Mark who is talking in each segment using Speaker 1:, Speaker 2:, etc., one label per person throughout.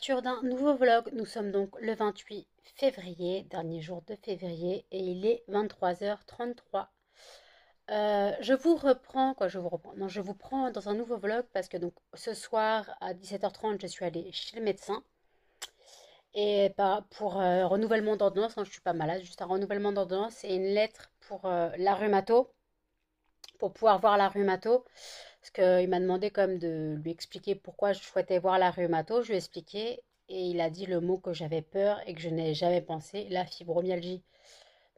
Speaker 1: Ouverture d'un nouveau vlog. Nous sommes donc le 28 février, dernier jour de février, et il est 23h33. Je vous reprends, quoi, je vous reprends. Non, je vous prends dans un nouveau vlog parce que donc ce soir à 17h30, je suis allée chez le médecin et pour renouvellement d'ordonnance. Hein, je suis pas malade, juste un renouvellement d'ordonnance et une lettre pour la rhumato, pour pouvoir voir la rhumato. Parce qu'il m'a demandé comme de lui expliquer pourquoi je souhaitais voir la rhumato. Je lui ai expliqué et il a dit le mot que j'avais peur et que je n'ai jamais pensé, la fibromyalgie.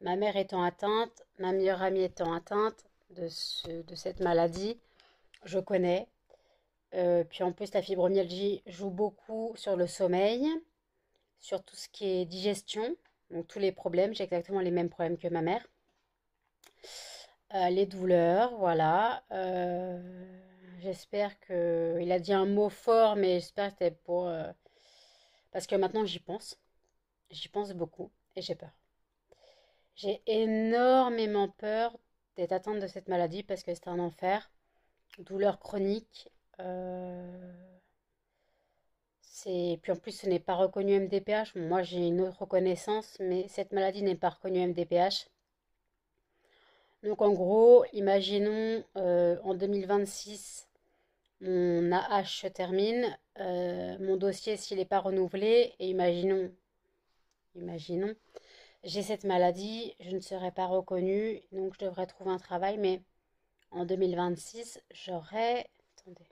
Speaker 1: Ma mère étant atteinte, ma meilleure amie étant atteinte de cette maladie, je connais. Puis en plus, la fibromyalgie joue beaucoup sur le sommeil, sur tout ce qui est digestion, donc tous les problèmes. J'ai exactement les mêmes problèmes que ma mère. Les douleurs, voilà. J'espère que... Il a dit un mot fort, mais j'espère que c'était pour... Parce que maintenant, j'y pense. J'y pense beaucoup et j'ai peur. J'ai énormément peur d'être atteinte de cette maladie parce que c'est un enfer. Douleur chronique. Puis en plus, ce n'est pas reconnu MDPH. Moi, j'ai une autre reconnaissance, mais cette maladie n'est pas reconnue MDPH. Donc en gros, imaginons en 2026, mon AH se termine, mon dossier s'il n'est pas renouvelé, et imaginons, j'ai cette maladie, je ne serai pas reconnue, donc je devrais trouver un travail, mais en 2026, attendez,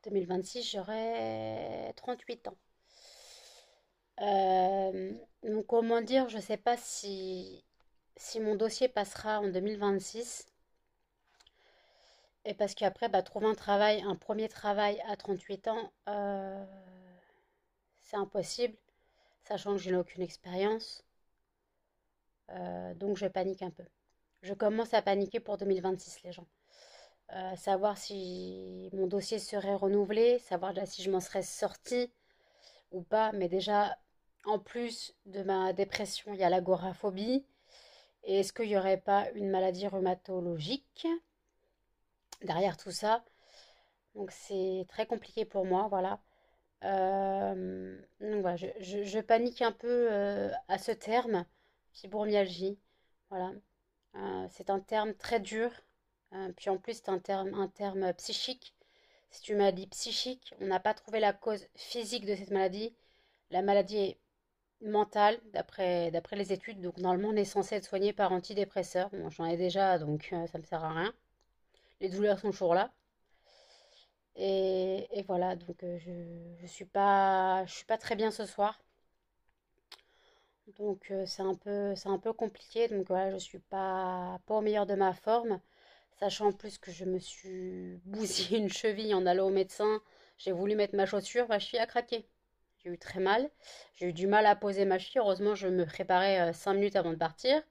Speaker 1: 2026, j'aurai 38 ans. Donc comment dire, je ne sais pas si mon dossier passera en 2026. Et parce qu'après, trouver un travail, un premier travail à 38 ans, c'est impossible, sachant que je n'ai aucune expérience. Donc je panique un peu. Je commence à paniquer pour 2026, les gens. Savoir si mon dossier serait renouvelé, savoir déjà si je m'en serais sortie ou pas. Mais déjà, en plus de ma dépression, il y a l'agoraphobie. Et est-ce qu'il n'y aurait pas une maladie rhumatologique derrière tout ça? Donc c'est très compliqué pour moi, voilà. Donc voilà, je panique un peu à ce terme, fibromyalgie. Voilà. C'est un terme très dur. Puis en plus, c'est un terme psychique. C'est une maladie psychique. On n'a pas trouvé la cause physique de cette maladie. La maladie est mentale, d'après les études. Donc normalement, on est censé être soigné par antidépresseurs. Bon, j'en ai déjà, donc ça ne me sert à rien. Les douleurs sont toujours là. Et voilà, donc je suis pas très bien ce soir. Donc c'est un peu compliqué. Donc voilà, je suis pas au meilleur de ma forme. Sachant en plus que je me suis bousillé une cheville en allant au médecin. J'ai voulu mettre ma cheville a craqué. J'ai eu très mal. J'ai eu du mal à poser ma cheville. Heureusement, je me préparais 5 minutes avant de partir.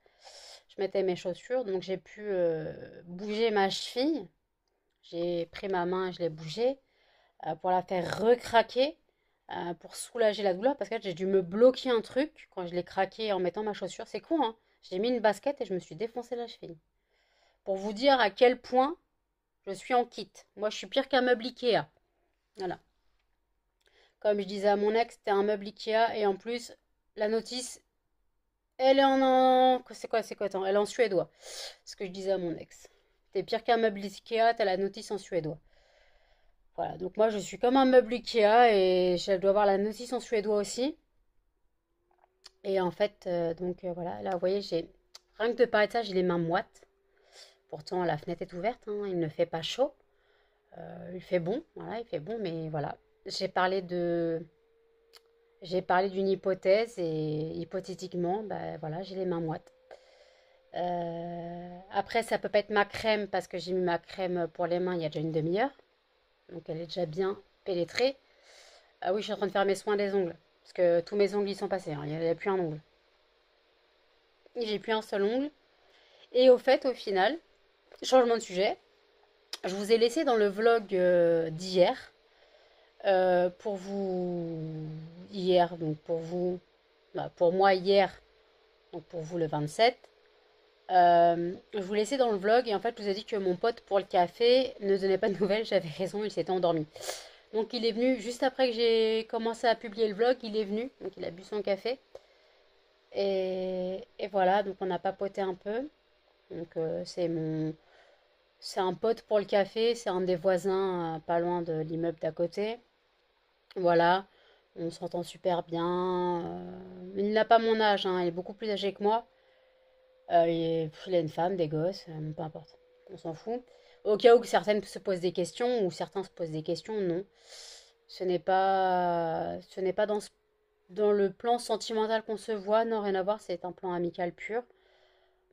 Speaker 1: Je mettais mes chaussures, donc j'ai pu bouger ma cheville. J'ai pris ma main et je l'ai bougée pour la faire recraquer, pour soulager la douleur, parce que j'ai dû me bloquer un truc quand je l'ai craqué en mettant ma chaussure. C'est con, hein. J'ai mis une basket et je me suis défoncé la cheville. Pour vous dire à quel point je suis en kit. Moi, je suis pire qu'un meuble Ikea. Voilà. Comme je disais à mon ex, c'était un meuble Ikea et en plus, la notice, elle est c'est quoi, attends, elle est en suédois. Ce que je disais à mon ex. T'es pire qu'un meuble Ikea, t'as la notice en suédois. Voilà, donc moi je suis comme un meuble Ikea et je dois avoir la notice en suédois aussi. Et en fait, voilà, là vous voyez, rien que de parler de ça, j'ai les mains moites. Pourtant la fenêtre est ouverte, hein, il ne fait pas chaud. Il fait bon, voilà, il fait bon, mais voilà. J'ai parlé d'une hypothèse et hypothétiquement, voilà, j'ai les mains moites. Après, ça peut pas être ma crème parce que j'ai mis ma crème pour les mains il y a déjà une demi-heure. Donc elle est déjà bien pénétrée. Ah oui, je suis en train de faire mes soins des ongles. Parce que tous mes ongles y sont passés, hein. Il n'y a plus un ongle. J'ai plus un seul ongle. Et au fait, au final, changement de sujet, je vous ai laissé dans le vlog d'hier. Pour vous, hier, donc pour vous, pour moi hier, donc pour vous le 27. Je vous laissais dans le vlog et en fait, je vous ai dit que mon pote pour le café ne donnait pas de nouvelles. J'avais raison, il s'était endormi. Donc il est venu juste après que j'ai commencé à publier le vlog, il est venu, donc il a bu son café. Et voilà, donc on a papoté un peu. Donc c'est un pote pour le café, c'est un des voisins pas loin de l'immeuble d'à côté. Voilà, on s'entend super bien. Il n'a pas mon âge, hein, il est beaucoup plus âgé que moi. Il a une femme, des gosses, peu importe, on s'en fout. Au cas où certaines se posent des questions ou certains se posent des questions, non. Ce n'est pas dans le plan sentimental qu'on se voit, non, rien à voir, c'est un plan amical pur.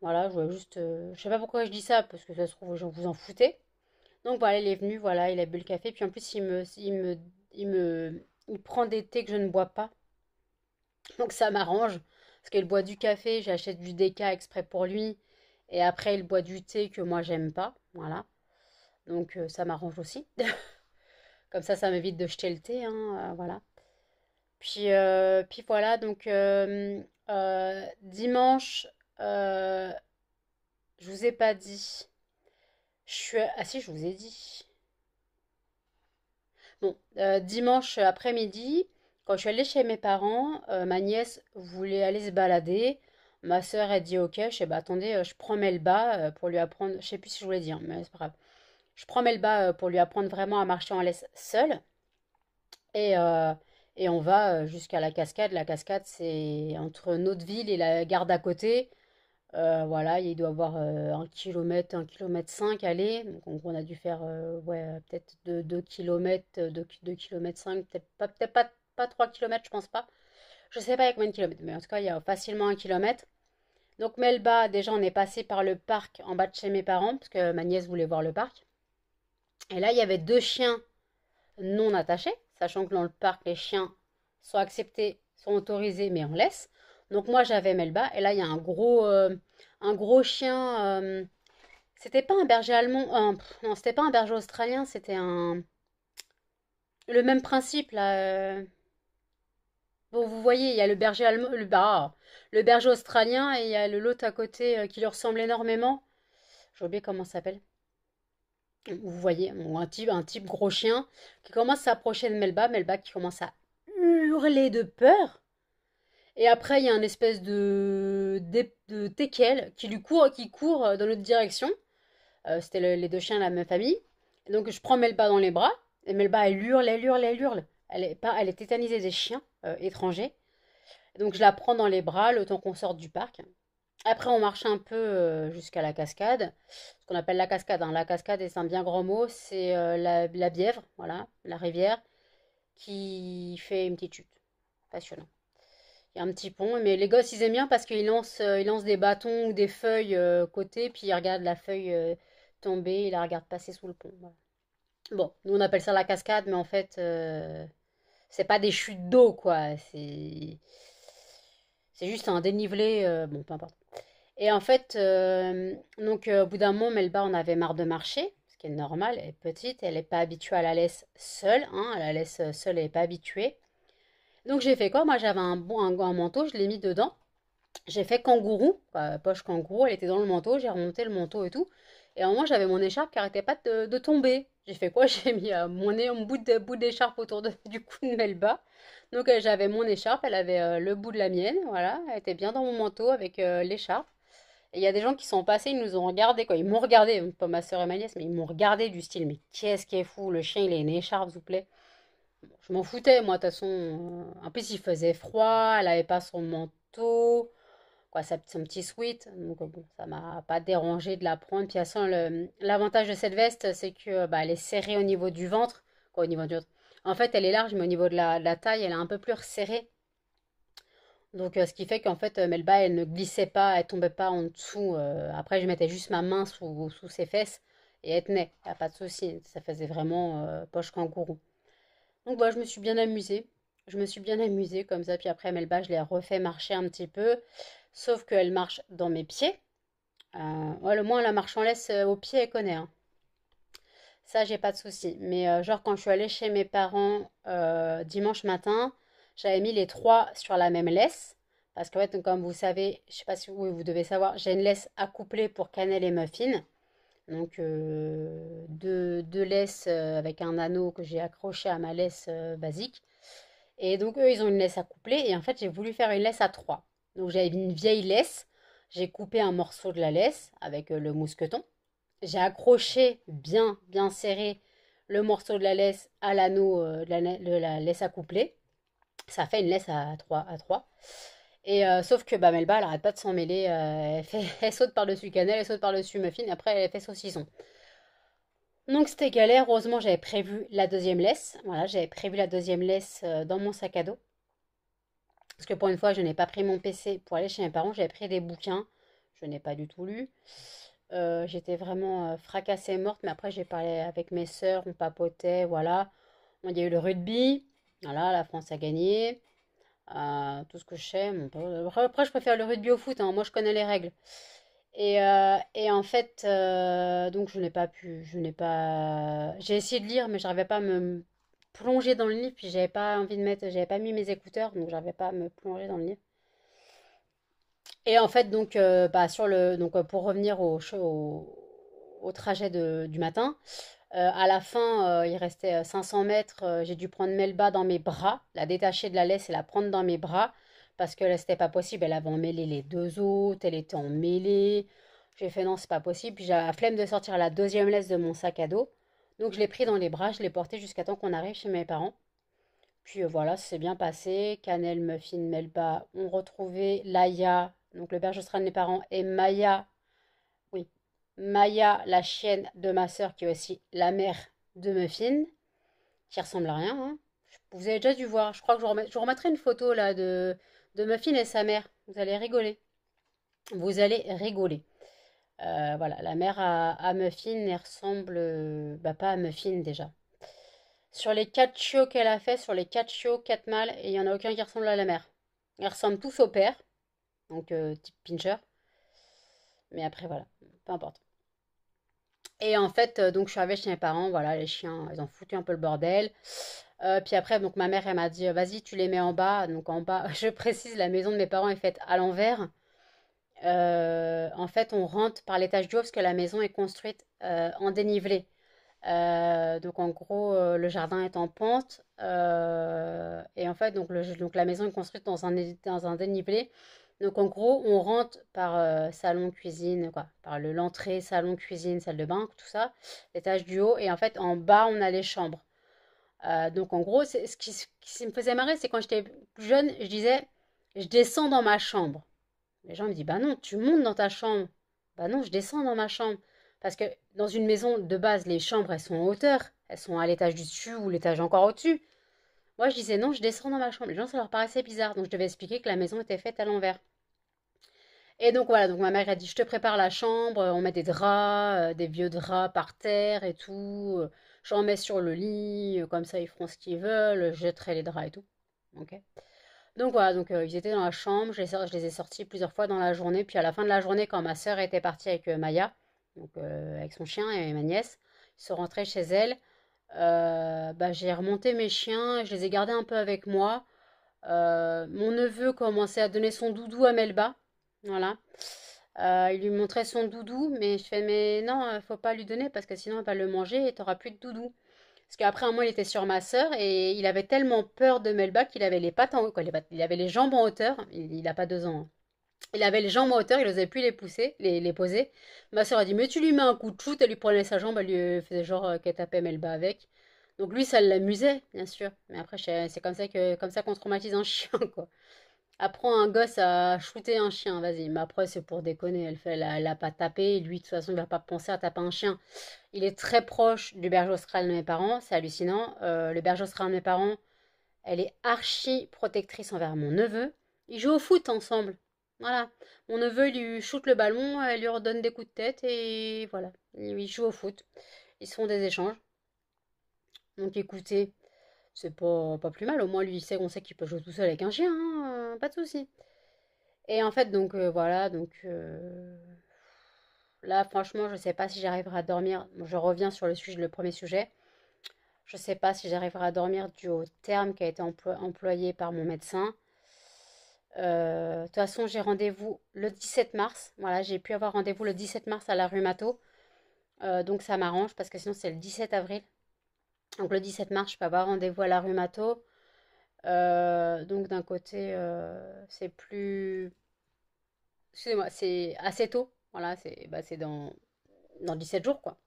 Speaker 1: Voilà, je voulais juste. Je sais pas pourquoi je dis ça, parce que ça se trouve, vous en foutez. Donc voilà, il est venu, voilà, il a bu le café. Puis en plus, il prend des thés que je ne bois pas. Donc ça m'arrange. Parce qu'il boit du café, j'achète du déca exprès pour lui. Et après, il boit du thé que moi, j'aime pas. Voilà. Donc ça m'arrange aussi. Comme ça m'évite de jeter le thé, hein, voilà. Puis voilà, donc dimanche, euh, je vous ai pas dit. Ah si, je vous ai dit. Bon, dimanche après-midi, quand je suis allée chez mes parents, ma nièce voulait aller se balader. Ma sœur a dit ok, je sais, bah attendez, je prends Melba pour lui apprendre, je sais plus si je voulais dire, mais c'est pas grave. Je prends Melba pour lui apprendre vraiment à marcher en laisse seule. Et, euh, et on va jusqu'à la cascade. La cascade, c'est entre notre ville et la gare d'à côté. Voilà, il doit y avoir 1 kilomètre, 1 kilomètre 5 aller. Donc en gros, on a dû faire ouais, peut-être 2 kilomètres, 2 kilomètres 5, peut-être pas 3 kilomètres, je pense pas. Je sais pas avec combien de kilomètres, mais en tout cas, il y a facilement 1 kilomètre. Donc Melba, déjà, on est passé par le parc en bas de chez mes parents, parce que ma nièce voulait voir le parc. Et là, il y avait 2 chiens non attachés, sachant que dans le parc, les chiens sont acceptés, sont autorisés, mais on laisse. Donc moi, j'avais Melba, et là, il y a un gros chien. C'était pas un berger allemand, non, c'était pas un berger australien, c'était le même principe là. Bon, vous voyez, il y a le berger allemand, le berger australien, et il y a le l'autre à côté qui lui ressemble énormément. J'ai oublié comment ça s'appelle. Vous voyez, bon, un type gros chien qui commence à s'approcher de Melba, Melba qui commence à hurler de peur. Et après, il y a un espèce de teckel qui court dans notre direction. C'était les 2 chiens de la même famille. Et donc, je prends Melba dans les bras. Et Melba, elle hurle, elle hurle, elle hurle. Elle est tétanisée des chiens étrangers. Et donc, je la prends dans les bras le temps qu'on sorte du parc. Après, on marche un peu jusqu'à la cascade. Ce qu'on appelle la cascade, hein. La cascade, c'est un bien grand mot. C'est la Bièvre, voilà, la rivière, qui fait une petite chute. Passionnant. Il y a un petit pont, mais les gosses, ils aiment bien parce qu'ils lancent des bâtons ou des feuilles côté, puis ils regardent la feuille tomber, ils la regardent passer sous le pont. Voilà. Bon, nous on appelle ça la cascade, mais en fait, c'est pas des chutes d'eau, quoi. C'est juste un dénivelé, bon, peu importe. Et en fait, donc au bout d'un moment, Melba, on avait marre de marcher, ce qui est normal, elle est petite, elle n'est pas habituée à la laisse seule, hein, à la laisse seule, elle n'est pas habituée. Donc j'ai fait quoi? Moi j'avais un manteau, je l'ai mis dedans. J'ai fait kangourou, quoi, poche kangourou, elle était dans le manteau, j'ai remonté le manteau et tout. Et à un moment, j'avais mon écharpe qui arrêtait pas de tomber. J'ai fait quoi? J'ai mis mon bout d'écharpe autour du cou de Melba. Donc j'avais mon écharpe, elle avait le bout de la mienne, voilà. Elle était bien dans mon manteau avec l'écharpe. Et il y a des gens qui sont passés, ils nous ont regardé, quoi. Ils m'ont regardé, pas ma soeur et ma nièce, mais ils m'ont regardé du style, mais qu'est-ce qui est fou? Le chien, il a une écharpe, s'il vous plaît. Bon, je m'en foutais, moi, de toute façon. En plus, il faisait froid, elle avait pas son manteau quoi, son petit sweat. Donc bon, ça m'a pas dérangé de la prendre. Puis de toute façon, l'avantage de cette veste, c'est que bah, elle est serrée au niveau du ventre. Quoi, au niveau du ventre. En fait, elle est large, mais au niveau de la taille, elle est un peu plus resserrée. Donc, ce qui fait qu'en fait, Melba, elle ne glissait pas, elle tombait pas en dessous. Après, je mettais juste ma main sous ses fesses et elle tenait. Y a pas de souci. Ça faisait vraiment poche kangourou. Donc, bah, je me suis bien amusée. Je me suis bien amusée comme ça. Puis après, Melba, je l'ai refait marcher un petit peu. Sauf qu'elle marche dans mes pieds. Ouais, le moins la marche en laisse au pied, elle connaît, hein. Ça, j'ai pas de souci. Mais genre, quand je suis allée chez mes parents dimanche matin, j'avais mis les trois sur la même laisse. Parce que, ouais, comme vous savez, je sais pas si vous devez savoir, j'ai une laisse accouplée pour cannelle et muffin. Donc deux laisses avec un anneau que j'ai accroché à ma laisse basique. Et donc eux, ils ont une laisse à coupler. Et en fait, j'ai voulu faire une laisse à trois. Donc j'avais une vieille laisse. J'ai coupé un morceau de la laisse avec le mousqueton. J'ai accroché bien, bien serré le morceau de la laisse à l'anneau de la laisse à coupler. Ça fait une laisse à trois. Et sauf que bah, Melba, elle arrête pas de s'en mêler. Elle saute par-dessus cannelle, elle saute par-dessus muffin, et après elle fait saucisson. Donc c'était galère. Heureusement, j'avais prévu la deuxième laisse. Voilà, j'avais prévu la deuxième laisse dans mon sac à dos. Parce que pour une fois, je n'ai pas pris mon PC pour aller chez mes parents. J'avais pris des bouquins. Je n'ai pas du tout lu. J'étais vraiment fracassée morte. Mais après, j'ai parlé avec mes sœurs. On papotait. Voilà. Il y a eu le rugby. Voilà, la France a gagné. Tout ce que je sais. Bon, après, je préfère le rugby au foot, hein. Moi, je connais les règles. Et en fait, donc je n'ai pas, j'ai essayé de lire, mais j'arrivais pas à me plonger dans le livre, puis j'avais pas mis mes écouteurs, donc j'arrivais pas à me plonger dans le livre. Et en fait, donc, bah, pour revenir au trajet du matin, à la fin, il restait 500 mètres. J'ai dû prendre Melba dans mes bras, la détacher de la laisse et la prendre dans mes bras parce que là, c'était pas possible. Elle avait emmêlé les deux autres, elle était emmêlée. J'ai fait non, c'est pas possible. Puis j'avais la flemme de sortir la deuxième laisse de mon sac à dos. Donc je l'ai pris dans les bras, je l'ai porté jusqu'à temps qu'on arrive chez mes parents. Puis voilà, ça s'est bien passé. Cannelle, Muffin, Melba ont retrouvé Laïa, donc le berger australien de mes parents, et Maya, oui, Maya, la chienne de ma sœur, qui est aussi la mère de Muffin, qui ressemble à rien, hein. Vous avez déjà dû voir. Je crois que je vous remettrai une photo là de Muffin et sa mère. Vous allez rigoler. Vous allez rigoler. Voilà, la mère à Muffin, elle ressemble bah, pas à Muffin déjà. Sur les 4 chiots qu'elle a fait, sur les 4 chiots, 4 mâles, et il n'y en a aucun qui ressemble à la mère. Ils ressemblent tous au père, donc type pincher. Mais après, voilà, peu importe. Et en fait, donc je suis arrivée chez mes parents, voilà, les chiens, ils ont foutu un peu le bordel. Puis après, donc ma mère, elle m'a dit, vas-y, tu les mets en bas. Donc en bas, je précise, la maison de mes parents est faite à l'envers. En fait, on rentre par l'étage du haut parce que la maison est construite en dénivelé. Donc en gros, le jardin est en pente. Et en fait, donc la maison est construite dans un dénivelé. Donc en gros, on rentre par salon, cuisine, quoi, par l'entrée, salon, cuisine, salle de bain, tout ça, l'étage du haut. Et en fait, en bas, on a les chambres. Donc en gros, ce qui me faisait marrer, c'est quand j'étais plus jeune, je disais, je descends dans ma chambre. Les gens me disent, bah non, tu montes dans ta chambre. Bah non, je descends dans ma chambre. Parce que dans une maison de base, les chambres, elles sont en hauteur. Elles sont à l'étage du dessus ou l'étage encore au-dessus. Moi, je disais non, je descends dans ma chambre. Les gens, ça leur paraissait bizarre. Donc, je devais expliquer que la maison était faite à l'envers. Et donc, voilà. Donc, ma mère a dit, je te prépare la chambre. On met des draps, des vieux draps par terre et tout. J'en mets sur le lit. Comme ça, ils feront ce qu'ils veulent. Je jetterai les draps et tout. Ok. Donc voilà, donc ils étaient dans la chambre, je les ai sortis plusieurs fois dans la journée, puis à la fin de la journée, quand ma sœur était partie avec Maya, donc avec son chien et ma nièce, ils sont rentrés chez elle, bah, j'ai remonté mes chiens, je les ai gardés un peu avec moi. Mon neveu commençait à donner son doudou à Melba, voilà. Il lui montrait son doudou, mais je fais, mais non, faut pas lui donner parce que sinon elle va le manger et t'auras plus de doudou. Parce qu'après un mois, il était sur ma sœur et il avait tellement peur de Melba qu'il avait les pattes en haut, quoi, il avait les jambes en hauteur. Il n'a pas 2 ans, hein. Il avait les jambes en hauteur, il n'osait plus les pousser, les poser. Ma sœur a dit, mais tu lui mets un coup de shoot, elle lui prenait sa jambe, elle lui faisait genre qu'elle tapait Melba avec. Donc lui, ça l'amusait, bien sûr. Mais après, c'est comme ça qu'on traumatise un chien, quoi. Apprends un gosse à shooter un chien, vas-y. Mais après, c'est pour déconner. Elle a pas tapé. Lui, de toute façon, il va pas penser à taper un chien. Il est très proche du berger australien de mes parents. C'est hallucinant. Le berger australien de mes parents, elle est archi protectrice envers mon neveu. Ils jouent au foot ensemble. Voilà. Mon neveu, il lui shoot le ballon, elle lui redonne des coups de tête et voilà. Ils jouent au foot. Ils se font des échanges. Donc écoutez, c'est pas plus mal. Au moins, lui, on sait qu'il peut jouer tout seul avec un chien, hein, pas de souci. Et en fait, donc voilà, donc là, franchement, je sais pas si j'arriverai à dormir. Bon, je reviens sur le premier sujet. Je sais pas si j'arriverai à dormir dû au terme qui a été employé par mon médecin. De toute façon, j'ai rendez-vous le 17 mars. Voilà, j'ai pu avoir rendez-vous le 17 mars à la rhumato. Donc ça m'arrange parce que sinon c'est le 17 avril. Donc le 17 mars, je peux avoir rendez-vous à la rhumato. Donc d'un côté, c'est plus... Excusez-moi, c'est assez tôt. Voilà, c'est dans 17 jours, quoi.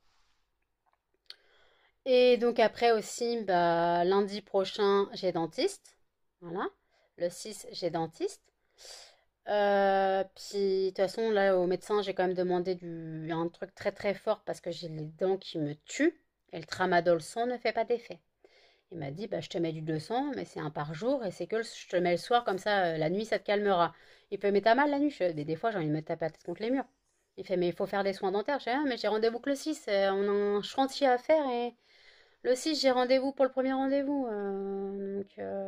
Speaker 1: Et donc après aussi, bah, lundi prochain, j'ai dentiste. Voilà. Le 6 j'ai dentiste. Puis de toute façon, là, au médecin, j'ai quand même demandé un truc très très fort parce que j'ai les dents qui me tuent. Et le tramadol 100 ne fait pas d'effet. Il m'a dit, bah, je te mets du 200, mais c'est un par jour et c'est que je te mets le soir, comme ça, la nuit, ça te calmera. Il fait, mais t'as mal la nuit? Des fois, j'ai envie de me taper la tête contre les murs. Il fait, mais il faut faire des soins dentaires. Je dis, ah, mais j'ai rendez-vous que le 6, on a un chantier à faire et le 6, j'ai rendez-vous pour le premier rendez-vous.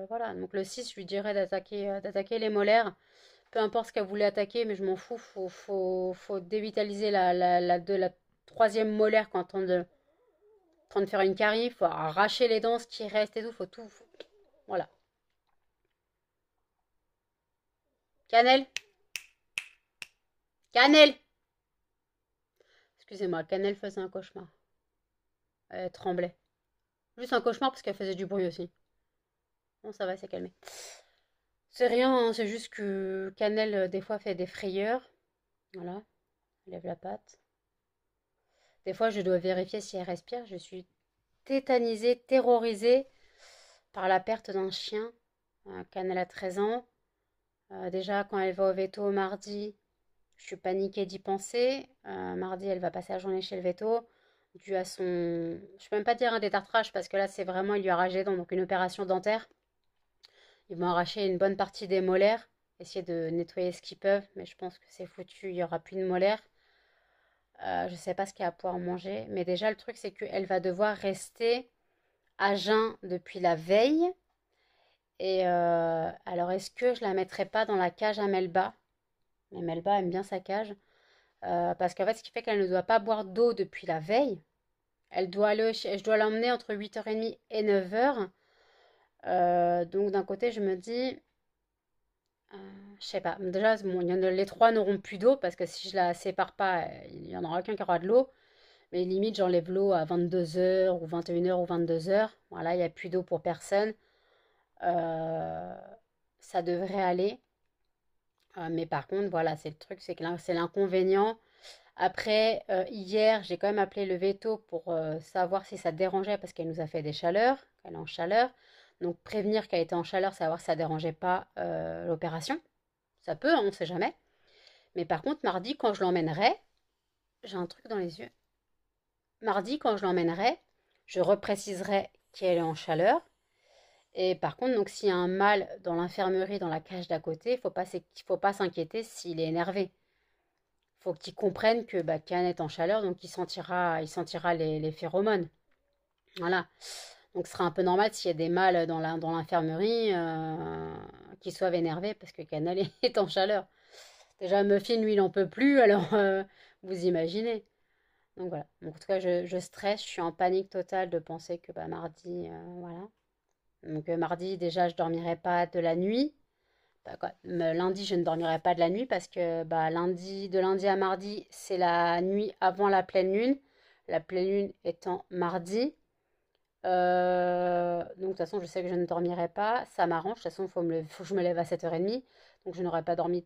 Speaker 1: Voilà, donc le 6, je lui dirais d'attaquer les molaires. Peu importe ce qu'elle voulait attaquer, mais je m'en fous. Faut dévitaliser la troisième molaire quand on est en train de faire une carie. Faut arracher les dents, ce qui reste et tout. Faut tout. Voilà. Cannelle. Cannelle. Excusez-moi, Cannelle faisait un cauchemar. Elle tremblait. Juste un cauchemar parce qu'elle faisait du bruit aussi. Bon, ça va, c'est calmé. C'est rien, hein, c'est juste que Cannelle, des fois, fait des frayeurs. Voilà, elle lève la patte. Des fois, je dois vérifier si elle respire. Je suis tétanisée, terrorisée par la perte d'un chien. Cannelle a 13 ans. Déjà, quand elle va au veto mardi, je suis paniquée d'y penser. Mardi, elle va passer la journée chez le veto. Dû à son... Je peux même pas dire un détartrage parce que là, c'est vraiment... Il lui a arraché les dents, donc une opération dentaire. Ils vont arracher une bonne partie des molaires. Essayer de nettoyer ce qu'ils peuvent. Mais je pense que c'est foutu. Il n'y aura plus de molaires. Je ne sais pas ce qu'elle va pouvoir manger. Mais déjà, le truc, c'est qu'elle va devoir rester à jeun depuis la veille. Et alors, est-ce que je la mettrai pas dans la cage à Melba? Mais Melba aime bien sa cage. Parce qu'en fait, ce qui fait qu'elle ne doit pas boire d'eau depuis la veille. Je dois l'emmener entre 8h30 et 9h. Donc d'un côté, je me dis, euh, je sais pas. Déjà, bon, les trois n'auront plus d'eau parce que si je la sépare pas, il y en aura qu'un qui aura de l'eau. Mais limite, j'enlève l'eau à 22h ou 21h ou 22h. Voilà, il n'y a plus d'eau pour personne. Euh, Ça devrait aller. Mais par contre, voilà, c'est le truc, c'est que c'est l'inconvénient. Après, hier, j'ai quand même appelé le veto pour savoir si ça dérangeait parce qu'elle nous a fait des chaleurs, qu'elle est en chaleur. Donc prévenir qu'elle était en chaleur, savoir si ça dérangeait pas l'opération. Ça peut, hein, on ne sait jamais. Mais par contre, mardi, quand je l'emmènerai, j'ai un truc dans les yeux. Mardi, quand je l'emmènerai, je repréciserai qu'elle est en chaleur. Et par contre, donc s'il y a un mâle dans l'infirmerie, dans la cage d'à côté, faut pas s'inquiéter s'il est énervé. Faut qu'il comprenne que bah, Kian est en chaleur, donc il sentira les phéromones. Voilà. Donc ce sera un peu normal s'il y a des mâles dans l'infirmerie qui soient énervés parce que Canal est en chaleur. Déjà, Muffin, lui, il n'en peut plus, alors vous imaginez. Donc voilà. Donc, en tout cas, je stresse, je suis en panique totale de penser que bah, mardi, voilà. Donc mardi, déjà, je dormirai pas de la nuit. Bah, lundi, je ne dormirai pas de la nuit parce que bah, de lundi à mardi, c'est la nuit avant la pleine lune. La pleine lune étant mardi. Donc de toute façon, je sais que je ne dormirai pas. Ça m'arrange. De toute façon, faut que je me lève à 7h30. Donc je n'aurai pas dormi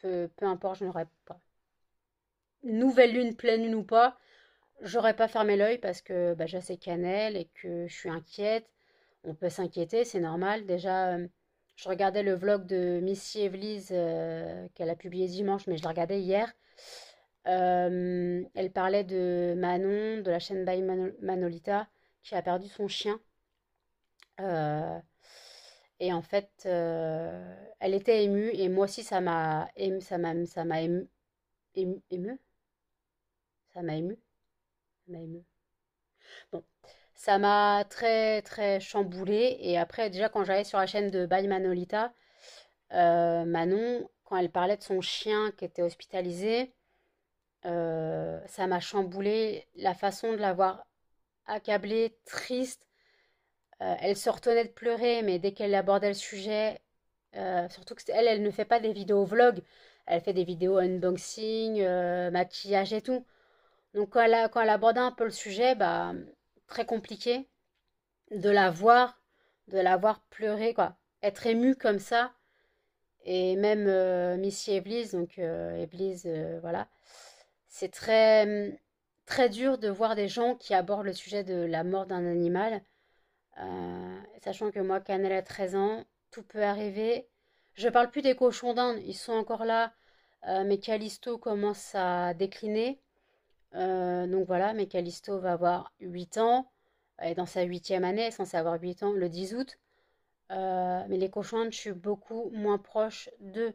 Speaker 1: peu importe, je n'aurai pas. Nouvelle lune, pleine lune ou pas, j'aurais pas fermé l'œil parce que bah, j'ai assez cannelle et que je suis inquiète. On peut s'inquiéter, c'est normal. Déjà, je regardais le vlog de Missy Evely's qu'elle a publié dimanche, mais je l'ai regardé hier. Elle parlait de Manon, de la chaîne By Manolita, qui a perdu son chien. Euh, et en fait, elle était émue et moi aussi ça m'a ému, ça m'a ému, ça m'a ému. Bon, ça m'a très très chamboulée. Et après, déjà, quand j'allais sur la chaîne de By Manolita, Manon, quand elle parlait de son chien qui était hospitalisé, ça m'a chamboulée. La façon de l'avoir accablée, triste. Elle se retenait de pleurer, mais dès qu'elle abordait le sujet, surtout que elle ne fait pas des vidéos vlog. Elle fait des vidéos unboxing, maquillage et tout. Donc quand elle abordait un peu le sujet, bah, très compliqué de de la voir pleurer, quoi. Être émue comme ça. Et même Missy Eblis, donc Eblis, voilà. C'est très dur de voir des gens qui abordent le sujet de la mort d'un animal. Sachant que moi, Canel a 13 ans, tout peut arriver. Je parle plus des cochons d'Inde, ils sont encore là, mais Callisto commence à décliner. Donc voilà, mais Callisto va avoir 8 ans. Elle est dans sa huitième année, elle est censée avoir 8 ans le 10 août. Mais les cochons d'Inde, je suis beaucoup moins proche d'eux.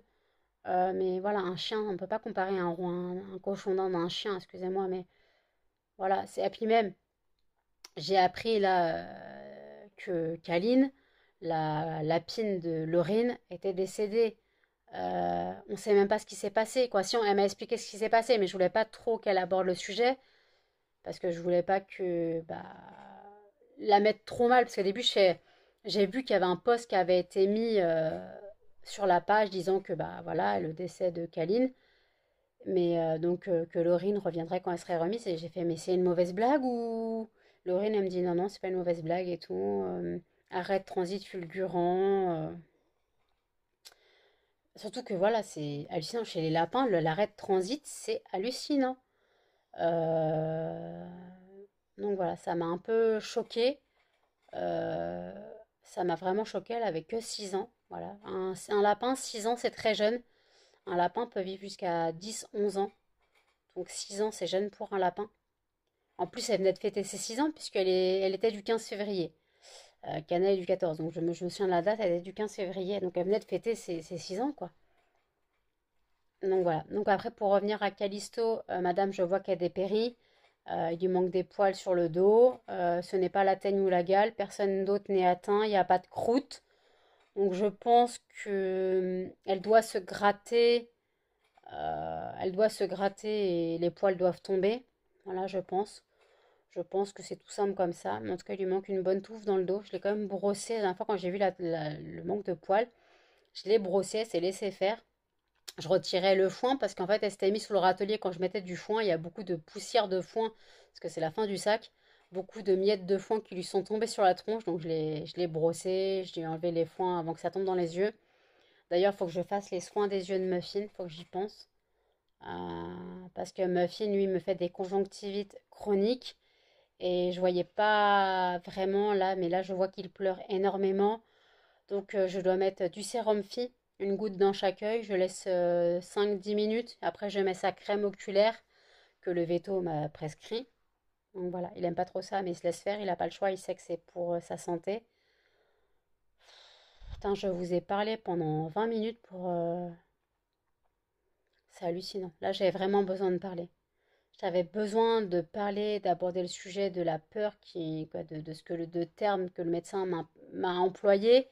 Speaker 1: Mais voilà, un chien, on ne peut pas comparer un cochon d'Inde à un chien, excusez-moi, mais voilà. Et puis même, j'ai appris là que Kaline, la lapine de Laurine, était décédée. On ne sait même pas ce qui s'est passé, quoi. Si elle m'a expliqué ce qui s'est passé, mais je voulais pas trop qu'elle aborde le sujet parce que je voulais pas que bah, la mettre trop mal. Parce qu'au début, j'ai vu qu'il y avait un post qui avait été mis sur la page disant que bah voilà le décès de Kaline, mais donc que Laurine reviendrait quand elle serait remise. Et j'ai fait mais c'est une mauvaise blague ou Laurine elle me dit non non c'est pas une mauvaise blague et tout. Arrête transit fulgurant. Surtout que voilà c'est hallucinant chez les lapins l'arrêt de transit c'est hallucinant. Euh, donc voilà ça m'a un peu choquée. Euh, Ça m'a vraiment choquée. Elle avait que 6 ans. Voilà un lapin 6 ans c'est très jeune. Un lapin peut vivre jusqu'à 10 11 ans. Donc 6 ans, c'est jeune pour un lapin. En plus, elle venait de fêter ses 6 ans elle était du 15 février. Cana est du 14. Donc je me souviens de la date, elle est du 15 février. Donc elle venait de fêter ses 6 ans, quoi. Donc voilà. Donc après, pour revenir à Callisto, madame, je vois qu'elle dépérit. Il lui manque des poils sur le dos. Ce n'est pas la teigne ou la gale. Personne d'autre n'est atteint. Il n'y a pas de croûte. Donc je pense que elle doit se gratter. Elle doit se gratter et les poils doivent tomber. Voilà, je pense. Je pense que c'est tout simple comme ça. Mais en tout cas, il lui manque une bonne touffe dans le dos. Je l'ai quand même brossé. La dernière fois, quand j'ai vu le manque de poils, je l'ai brossé, elle s'est laissé faire. Je retirais le foin parce qu'en fait, elle s'était mise sous le râtelier. Quand je mettais du foin, il y a beaucoup de poussière de foin parce que c'est la fin du sac. Beaucoup de miettes de foin qui lui sont tombées sur la tronche. Donc, je l'ai brossé. Je lui ai enlevé les foins avant que ça tombe dans les yeux. D'ailleurs, il faut que je fasse les soins des yeux de Muffin. Il faut que j'y pense. Parce que Muffin, lui, me fait des conjonctivites chroniques. Et je voyais pas vraiment là, mais là je vois qu'il pleure énormément. Donc je dois mettre du sérum Phi, une goutte dans chaque œil. Je laisse 5-10 minutes. Après je mets sa crème oculaire que le veto m'a prescrit. Donc voilà, il aime pas trop ça, mais il se laisse faire. Il n'a pas le choix, il sait que c'est pour sa santé. Putain, je vous ai parlé pendant 20 minutes pour... C'est hallucinant. Là j'ai vraiment besoin de parler. J'avais besoin de parler, d'aborder le sujet de la peur quoi, de ce que de terme que le médecin m'a employé.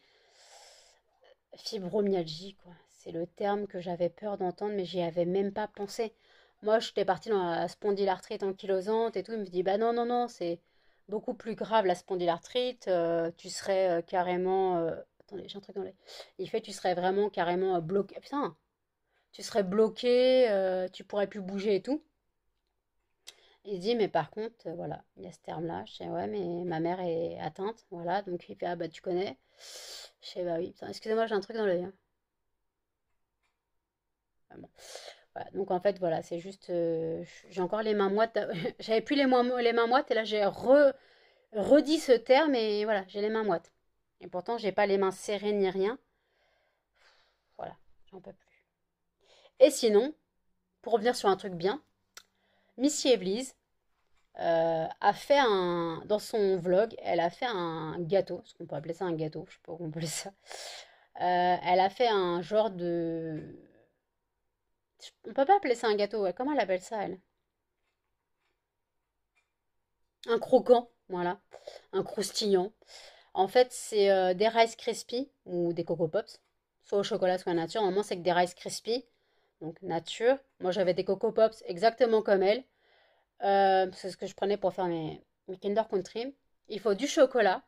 Speaker 1: Fibromyalgie, quoi. C'est le terme que j'avais peur d'entendre, mais j'y avais même pas pensé. Moi, j'étais partie dans la spondylarthrite ankylosante et tout. Il me dit, bah non, non, non, c'est beaucoup plus grave la spondylarthrite. Tu serais carrément. Attendez, j'ai un truc dans les. Il fait, tu serais vraiment carrément bloqué. Putain, tu serais bloqué, tu pourrais plus bouger et tout. Il dit, mais par contre, voilà, il y a ce terme-là. Je sais, ouais, mais ma mère est atteinte, voilà. Donc il fait, ah bah tu connais. Je sais, bah oui, putain, excusez-moi, j'ai un truc dans l'œil, hein. Ah bon. Voilà, donc en fait, voilà, c'est juste, j'ai encore les mains moites. J'avais plus les mains moites et là j'ai redit ce terme et voilà, j'ai les mains moites. Et pourtant, j'ai pas les mains serrées ni rien. Voilà, j'en peux plus. Et sinon, pour revenir sur un truc bien, Missy Evelyse, a fait dans son vlog, elle a fait un gâteau, est-ce qu'on peut appeler ça un gâteau, je sais pas comment on peut appeler ça. Elle a fait un genre de... On peut pas appeler ça un gâteau, ouais. Comment elle appelle ça, elle? Un croquant, voilà, un croustillant. En fait, c'est des Rice Krispies ou des Coco Pops, soit au chocolat, soit nature. Normalement, c'est que des Rice Krispies, donc nature. Moi, j'avais des Coco Pops exactement comme elle. C'est ce que je prenais pour faire mes Kinder Country. Il faut du chocolat,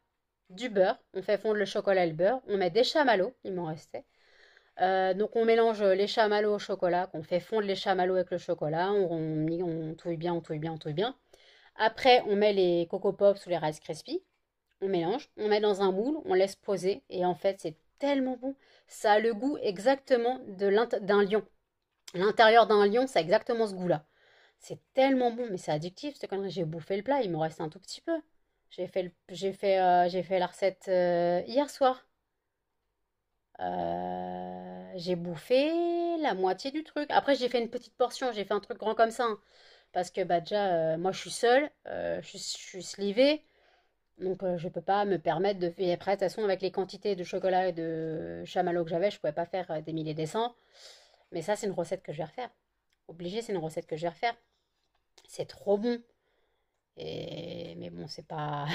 Speaker 1: du beurre. On fait fondre le chocolat et le beurre. On met des chamallows, il m'en restait. Donc on mélange les chamallows au chocolat, qu'on fait fondre les chamallows avec le chocolat, on touille bien, on touille bien, on touille bien. Après, on met les Coco Pops ou les Rice Krispies, on mélange, on met dans un moule, on laisse poser, et en fait, c'est tellement bon. Ça a le goût exactement d'un lion. L'intérieur d'un lion, ça a exactement ce goût-là. C'est tellement bon, mais c'est addictif, cette connerie. J'ai bouffé le plat, il me reste un tout petit peu. J'ai fait la recette hier soir. J'ai bouffé la moitié du truc. Après, j'ai fait une petite portion, j'ai fait un truc grand comme ça, hein. Parce que bah déjà, moi je suis seule, je suis slivée, donc je peux pas me permettre de faire. Après, de toute façon, avec les quantités de chocolat et de chamallow que j'avais, je pouvais pas faire des milliers des cents. Mais ça, c'est une recette que je vais refaire. Obligé, c'est une recette que je vais refaire. C'est trop bon. Mais bon, c'est pas.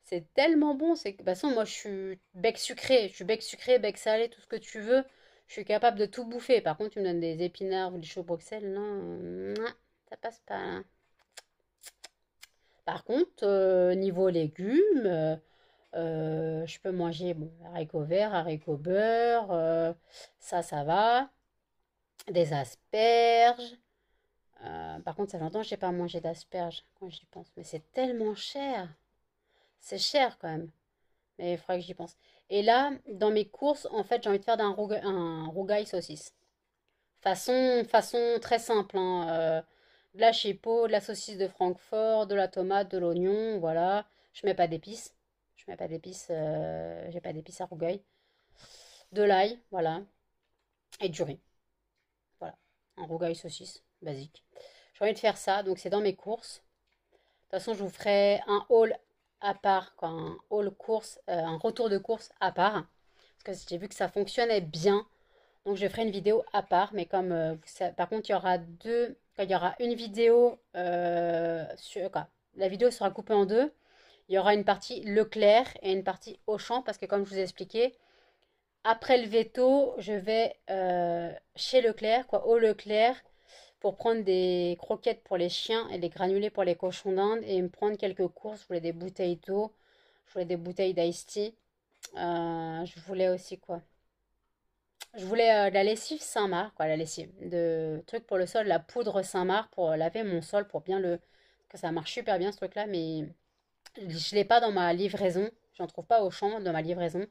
Speaker 1: C'est tellement bon. C'est que, de toute façon, moi, je suis bec sucré. Je suis bec sucré, bec salé, tout ce que tu veux. Je suis capable de tout bouffer. Par contre, tu me donnes des épinards ou du chou Bruxelles, non, ça passe pas, hein. Par contre, niveau légumes, je peux manger bon, haricots verts, haricots beurre, ça va. Des asperges. Par contre, ça fait longtemps que j'ai pas mangé d'asperges quand j'y pense. Mais c'est tellement cher. C'est cher quand même. Mais il faudrait que j'y pense. Et là, dans mes courses, en fait, j'ai envie de faire un rougail saucisse. Façon très simple, hein. De la chipot, de la saucisse de Francfort, de la tomate, de l'oignon, voilà. Je mets pas d'épices. Je mets pas d'épices. J'ai pas d'épices à rougail. De l'ail, voilà. Et du riz. Voilà. Un rougail saucisse, basique. J'ai envie de faire ça, donc c'est dans mes courses. De toute façon, je vous ferai un haul à part, quoi, un haul course, un retour de course à part. Parce que j'ai vu que ça fonctionnait bien. Donc je ferai une vidéo à part. Mais comme par contre, il y aura il y aura une vidéo quoi, la vidéo sera coupée en deux. Il y aura une partie Leclerc et une partie Auchan. Parce que comme je vous ai expliqué, après le veto, je vais chez Leclerc, quoi, au Leclerc, pour prendre des croquettes pour les chiens et des granulés pour les cochons d'Inde et me prendre quelques courses. Je voulais des bouteilles d'eau, je voulais des bouteilles d'ice tea. Je voulais aussi quoi? Je voulais de la lessive Saint-Marc, quoi, la lessive, de truc pour le sol, la poudre Saint-Marc pour laver mon sol, pour bien le. Que ça marche super bien ce truc-là, mais je l'ai pas dans ma livraison. J'en trouve pas au champ dans ma livraison.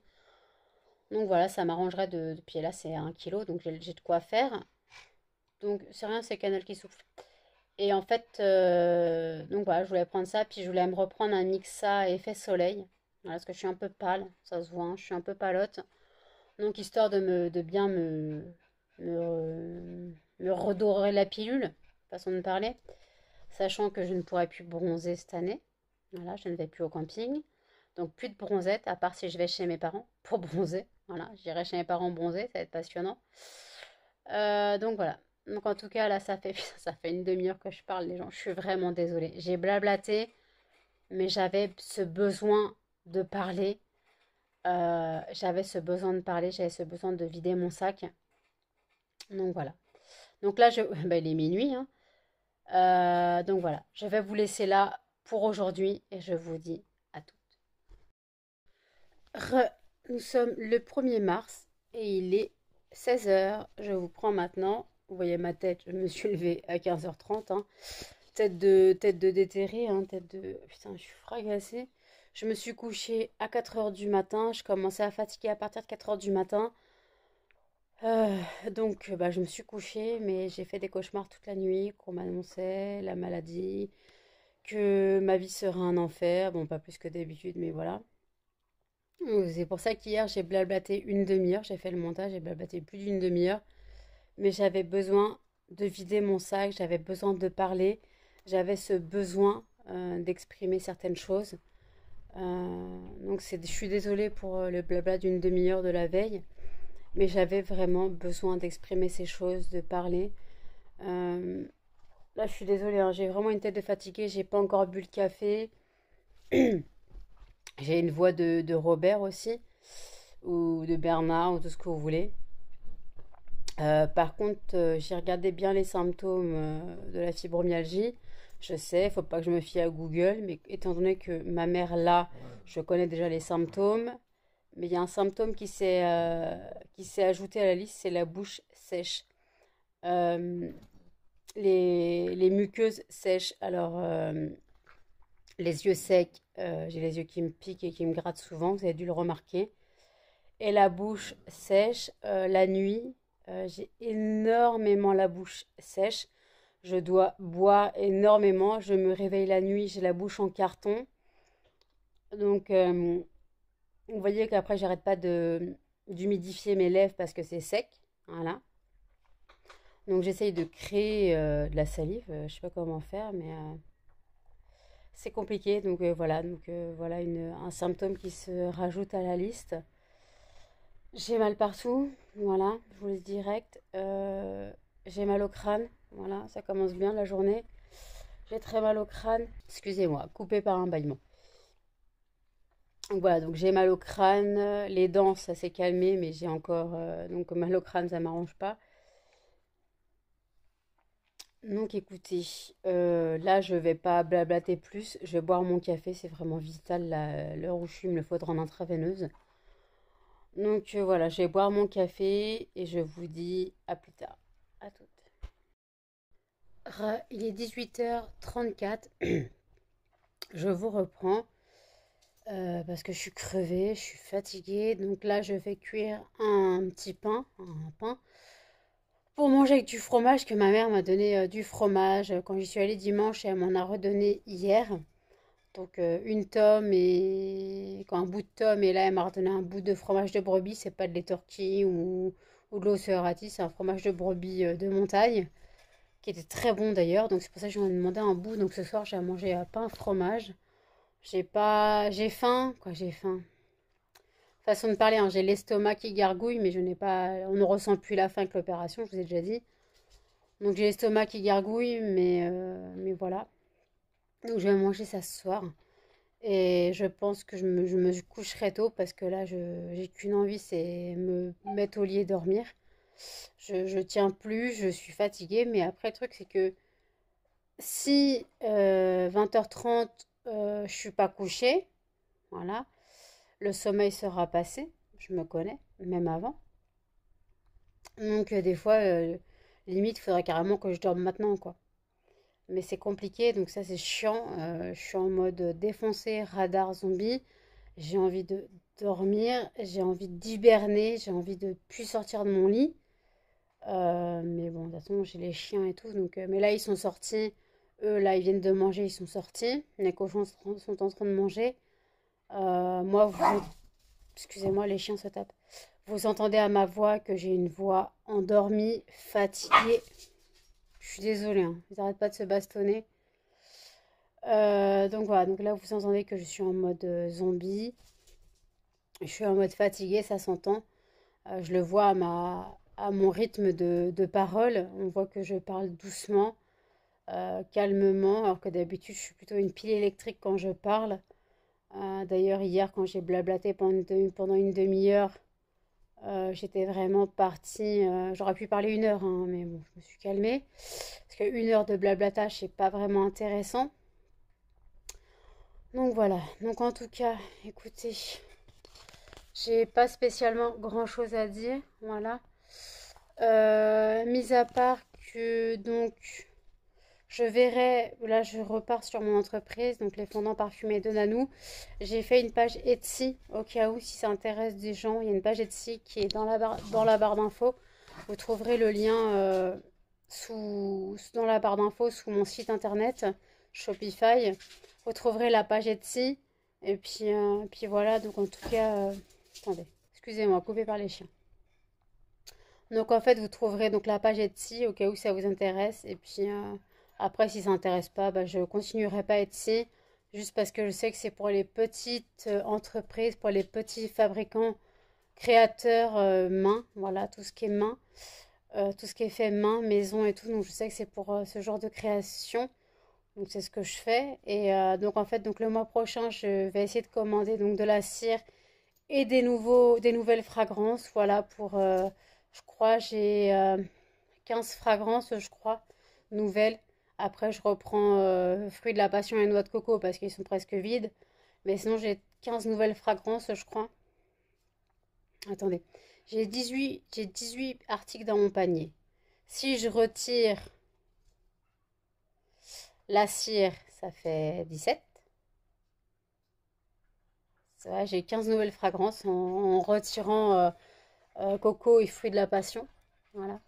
Speaker 1: Donc voilà, ça m'arrangerait de. Puis là, c'est 1 kilo, donc j'ai de quoi faire. Donc c'est rien, c'est Canal qui souffle. Et en fait, donc voilà, je voulais prendre ça, puis je voulais me reprendre un Mixa effet soleil. Voilà, parce que je suis un peu pâle, ça se voit, hein, je suis un peu pâlotte. Donc histoire de bien me redorer la pilule, façon de parler, sachant que je ne pourrai plus bronzer cette année. Voilà, je ne vais plus au camping. Donc plus de bronzette, à part si je vais chez mes parents pour bronzer. Voilà, j'irai chez mes parents bronzer, ça va être passionnant. Donc voilà. Donc en tout cas, là, ça fait une demi-heure que je parle, les gens. Je suis vraiment désolée. J'ai blablaté, mais j'avais ce besoin de parler. J'avais ce besoin de parler, j'avais ce besoin de vider mon sac. Donc voilà. Donc là, bah, il est minuit, hein. Donc voilà, je vais vous laisser là pour aujourd'hui et je vous dis à tout. Nous sommes le 1er mars et il est 16 h. Je vous prends maintenant. Vous voyez ma tête, je me suis levée à 15h30, hein. Tête de déterré, hein, tête de. Putain, je suis fracassée. Je me suis couchée à 4 h du matin. Je commençais à fatiguer à partir de 4 h du matin. Donc, bah, je me suis couchée, mais j'ai fait des cauchemars toute la nuit, qu'on m'annonçait la maladie, que ma vie serait un enfer. Bon, pas plus que d'habitude, mais voilà. C'est pour ça qu'hier, j'ai blablaté une demi-heure. J'ai fait le montage, j'ai blablaté plus d'une demi-heure. Mais j'avais besoin de vider mon sac, j'avais besoin de parler, j'avais ce besoin d'exprimer certaines choses. Donc je suis désolée pour le blabla d'une demi-heure de la veille, mais j'avais vraiment besoin d'exprimer ces choses, de parler. Euh, Là, je suis désolée, hein, j'ai vraiment une tête de fatiguée, j'ai pas encore bu le café. J'ai une voix de Robert aussi, ou de Bernard, ou tout ce que vous voulez. Par contre, j'ai regardé bien les symptômes de la fibromyalgie. Je sais, il ne faut pas que je me fie à Google, mais étant donné que ma mère là, je connais déjà les symptômes, Mais il y a un symptôme qui s'est ajouté à la liste, c'est la bouche sèche. Euh, les muqueuses sèches, alors les yeux secs, j'ai les yeux qui me piquent et qui me grattent souvent, vous avez dû le remarquer. Et la bouche sèche, la nuit, j'ai énormément la bouche sèche. Je dois boire énormément. Je me réveille la nuit, j'ai la bouche en carton. Donc, vous voyez qu'après, j'arrête pas d'humidifier mes lèvres parce que c'est sec. Voilà. Donc, j'essaye de créer de la salive. Je sais pas comment faire, mais c'est compliqué. Donc, voilà. Donc, voilà un symptôme qui se rajoute à la liste. J'ai mal partout. Voilà. Je vous le dis direct. J'ai mal au crâne. Voilà. Ça commence bien la journée. J'ai très mal au crâne. Excusez-moi. Coupé par un bâillement. Donc voilà, donc j'ai mal au crâne, les dents ça s'est calmé, mais j'ai encore donc mal au crâne, ça m'arrange pas. Donc écoutez, là je vais pas blablater plus, je vais boire mon café, c'est vraiment vital l'heure où je suis, il me le faudra en intraveineuse. Donc voilà, je vais boire mon café et je vous dis à plus tard. À toutes. Il est 18h34, je vous reprends. Parce que je suis crevée, je suis fatiguée. Donc là, je vais cuire un petit pain, un pain, pour manger avec du fromage que ma mère m'a donné du fromage quand j'y suis allée dimanche et elle m'en a redonné hier. Donc une tome et un bout de tome et là elle m'a redonné un bout de fromage de brebis. C'est pas de lait torquis ou de l'Oserati, c'est un fromage de brebis de montagne qui était très bon d'ailleurs. Donc c'est pour ça que j'en ai demandé un bout. Donc ce soir j'ai à manger pain fromage. J'ai faim, quoi, j'ai faim. Façon de parler, hein, j'ai l'estomac qui gargouille, mais je n'ai pas, on ne ressent plus la faim avec l'opération, je vous ai déjà dit. Donc j'ai l'estomac qui gargouille, mais voilà. Donc je vais manger ça ce soir. Et je pense que je me coucherai tôt parce que là, j'ai qu'une envie, c'est me mettre au lit et dormir. Je tiens plus, je suis fatiguée, mais après le truc c'est que si 20h30 je suis pas couchée, voilà, le sommeil sera passé, je me connais, même avant. Donc des fois, limite, il faudrait carrément que je dorme maintenant, quoi. Mais c'est compliqué, donc ça c'est chiant. Je suis en mode défoncé, radar zombie. J'ai envie de dormir, j'ai envie d'hiberner, j'ai envie de plus sortir de mon lit. Mais bon, de toute façon, j'ai les chiens et tout. Donc, mais là, ils sont sortis. Eux, là, ils viennent de manger, ils sont sortis. Les cochons sont en train de manger. Moi, excusez-moi, les chiens se tapent. Vous entendez à ma voix que j'ai une voix endormie, fatiguée. Je suis désolée, hein. Ils n'arrêtent pas de se bastonner. Donc voilà, donc là vous entendez que je suis en mode zombie. Je suis en mode fatiguée, ça s'entend. Je le vois à mon rythme de parole. On voit que je parle doucement, calmement, alors que d'habitude je suis plutôt une pile électrique quand je parle. D'ailleurs, hier, quand j'ai blablaté pendant une demi-heure, j'étais vraiment partie. J'aurais pu parler une heure, hein, mais bon, je me suis calmée. Parce qu'une heure de blablatage, c'est pas vraiment intéressant. Donc voilà. Donc en tout cas, écoutez, j'ai pas spécialement grand-chose à dire. Voilà. Mis à part que donc je verrai, là je repars sur mon entreprise, donc les fondants parfumés de Nanou. J'ai fait une page Etsy au cas où si ça intéresse des gens. Il y a une page Etsy qui est dans la barre d'infos. Vous trouverez le lien dans la barre d'infos sous mon site internet Shopify. Vous trouverez la page Etsy. Et puis voilà, donc en tout cas, attendez, excusez-moi, coupé par les chiens. Donc en fait, vous trouverez donc la page Etsy au cas où ça vous intéresse. Et puis après, si ça n'intéresse pas, bah, je continuerai pas Etsy. Juste parce que je sais que c'est pour les petites entreprises, pour les petits fabricants, créateurs main. Voilà, tout ce qui est main. Tout ce qui est fait main, maison et tout. Donc je sais que c'est pour ce genre de création. Donc c'est ce que je fais. Et donc en fait, donc le mois prochain, je vais essayer de commander donc de la cire et des nouvelles fragrances. Voilà pour, je crois, j'ai 15 fragrances, je crois, nouvelles. Après, je reprends fruits de la passion et noix de coco parce qu'ils sont presque vides. Mais sinon, j'ai 15 nouvelles fragrances, je crois. Attendez. J'ai 18 articles dans mon panier. Si je retire la cire, ça fait 17. Ça va, j'ai 15 nouvelles fragrances en retirant coco et fruits de la passion. Voilà.